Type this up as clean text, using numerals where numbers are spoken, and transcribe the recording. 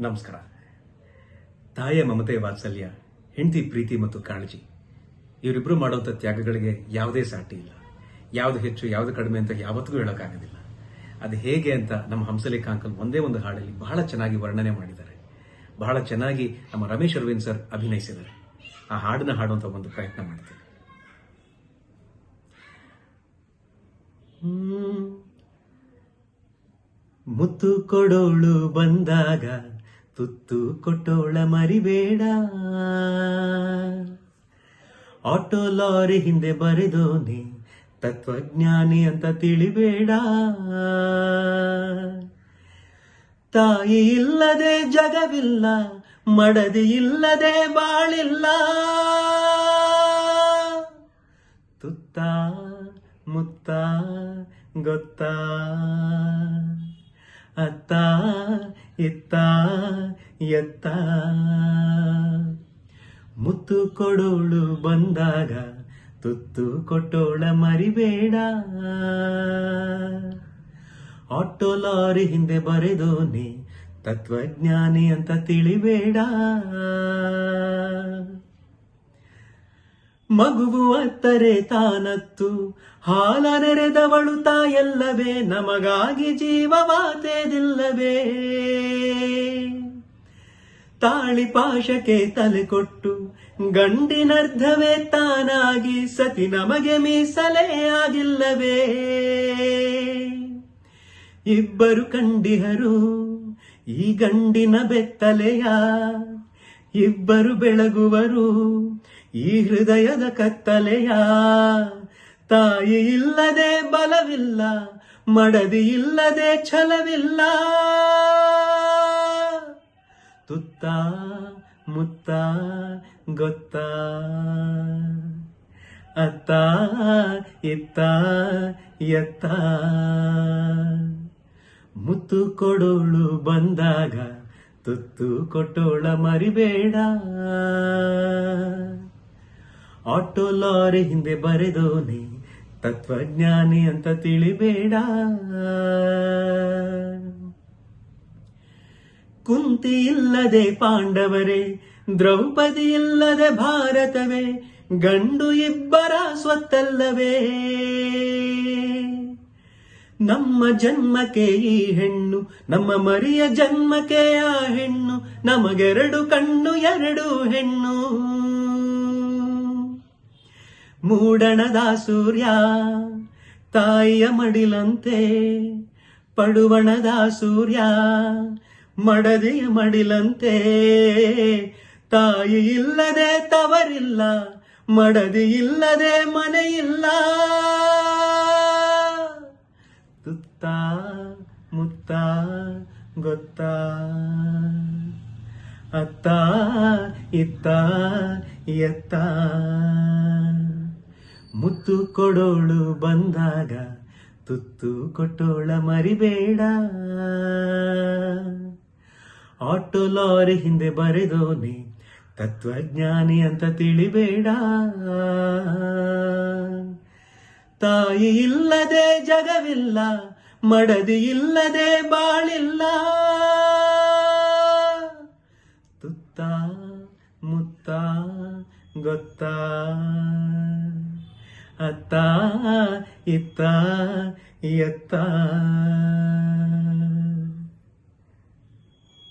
ನಮಸ್ಕಾರ. ತಾಯಿಯ ಮಮತೆ, ವಾತ್ಸಲ್ಯ, ಹೆಂಡತಿ ಪ್ರೀತಿ ಮತ್ತು ಕಾಳಜಿ, ಇವರಿಬ್ರು ಮಾಡುವಂಥ ತ್ಯಾಗಗಳಿಗೆ ಯಾವುದೇ ಸಾಟಿ ಇಲ್ಲ. ಯಾವುದು ಹೆಚ್ಚು ಯಾವುದು ಕಡಿಮೆ ಅಂತ ಯಾವತ್ತಿಗೂ ಹೇಳೋಕ್ಕಾಗೋದಿಲ್ಲ. ಅದು ಹೇಗೆ ಅಂತ ನಮ್ಮ ಹಂಸಲೇಖ ಅಂಕಲ್ ಒಂದೇ ಒಂದು ಹಾಡಲ್ಲಿ ಬಹಳ ಚೆನ್ನಾಗಿ ವರ್ಣನೆ ಮಾಡಿದ್ದಾರೆ. ಬಹಳ ಚೆನ್ನಾಗಿ ನಮ್ಮ ರಮೇಶ್ ಅರವಿಂದ್ ಸರ್ ಅಭಿನಯಿಸಿದ್ದಾರೆ. ಆ ಹಾಡನ್ನ ಹಾಡುವಂಥ ಒಂದು ಪ್ರಯತ್ನ ಮಾಡ್ತೀನಿ. ಮುತ್ತು ಕೊಡೋಳು ಬಂದಾಗ ತುತ್ತು ಕೊಟ್ಟೋಳ ಮರಿಬೇಡ, ಆಟೋ ಲಾರಿ ಹಿಂದೆ ಬರೆದೋನೆ ತತ್ವಜ್ಞಾನಿ ಅಂತ ತಿಳಿಬೇಡ. ತಾಯಿ ಇಲ್ಲದೆ ಜಗವಿಲ್ಲ, ಮಡದಿ ಇಲ್ಲದೆ ಬಾಳಿಲ್ಲ. ತುತ್ತ ಮುತ್ತ ಗೊತ್ತಾ, ಅತ್ತ ಇತ್ತ ಎತ್ತ. ಮುತ್ತು ಕೊಡೋಳು ಬಂದಾಗ ತುತ್ತು ಕೊಟ್ಟೋಳ ಮರಿಬೇಡ, ಆಟೋ ಲಾರಿ ಹಿಂದೆ ಬರೆದೋನೆ ತತ್ವಜ್ಞಾನಿ ಅಂತ ತಿಳಿಬೇಡ. ಮಗುವು ಅತ್ತರೆ ತಾನತ್ತು ಹಾಲ ನೆರೆದವಳು ತಾಯಲ್ಲವೇ, ನಮಗಾಗಿ ಜೀವವಾತೆದಿಲ್ಲವೇ. ತಾಳಿ ಪಾಶಕ್ಕೆ ತಲೆ ಕೊಟ್ಟು ಗಂಡಿನರ್ಧವೇ ತಾನಾಗಿ ಸತಿ ನಮಗೆ ಮೀಸಲೇ ಆಗಿಲ್ಲವೇ. ಇಬ್ಬರು ಕಂಡಿಹರು ಈ ಗಂಡಿನ ಬೆತ್ತಲೆಯ, ಇಬ್ಬರು ಬೆಳಗುವರು ಈ ಹೃದಯದ ಕತ್ತಲೆಯ. ತಾಯಿ ಇಲ್ಲದೆ ಬಲವಿಲ್ಲ, ಮಡದಿ ಇಲ್ಲದೆ ಛಲವಿಲ್ಲ. ತುತ್ತ ಮುತ್ತ ಗೊತ್ತಾ, ಅತ್ತ ಇತ್ತ ಎತ್ತ. ಮುತ್ತು ಕೊಡೋಳು ಬಂದಾಗ ತುತ್ತು ಕೊಟ್ಟೋಳ ಮರಿಬೇಡ, ಆಟೋ ಲಾರಿ ಹಿಂದೆ ಬರೆದೋನೆ ತತ್ವಜ್ಞಾನಿ ಅಂತ ತಿಳಿಬೇಡ. ಕುಂತಿ ಇಲ್ಲದೆ ಪಾಂಡವರೇ, ದ್ರೌಪದಿ ಇಲ್ಲದೆ ಭಾರತವೇ, ಗಂಡು ಇಬ್ಬರ ಸ್ವತ್ತಲ್ಲವೇ. ನಮ್ಮ ಜನ್ಮಕ್ಕೆ ಈ ಹೆಣ್ಣು, ನಮ್ಮ ಮರಿಯ ಜನ್ಮಕ್ಕೆ ಆ ಹೆಣ್ಣು, ನಮಗೆರಡು ಕಣ್ಣು ಎರಡು ಹೆಣ್ಣು. ಮೂಡಣದ ಸೂರ್ಯ ತಾಯಿಯ ಮಡಿಲಂತೆ, ಪಡುವಣದ ಸೂರ್ಯ ಮಡದಿಯ ಮಡಿಲಂತೆ. ತಾಯಿ ಇಲ್ಲದೆ ತವರಿಲ್ಲ, ಮಡದಿ ಇಲ್ಲದೆ ಮನೆಯಿಲ್ಲ. ತುತ್ತ ಮುತ್ತ ಗೊತ್ತಾ, ಅತ್ತ ಇತ್ತ ಎತ್ತ. ಮುತ್ತು ಕೊಡೋಳು ಬಂದಾಗ ತುತ್ತು ಕೊಟ್ಟೋಳ ಮರಿಬೇಡ, ಆಟೋ ಲಾರಿ ಹಿಂದೆ ಬರೆದೋನೆ ತತ್ವಜ್ಞಾನಿ ಅಂತ ತಿಳಿಬೇಡ. ತಾಯಿ ಇಲ್ಲದೆ ಜಗವಿಲ್ಲ, ಮಡದಿ ಇಲ್ಲದೆ ಬಾಳಿಲ್ಲ. ತುತ್ತ ಮುತ್ತ ಗೊತ್ತಾ, ಅತ್ತ ಇತ್ತ ಎತ್ತ.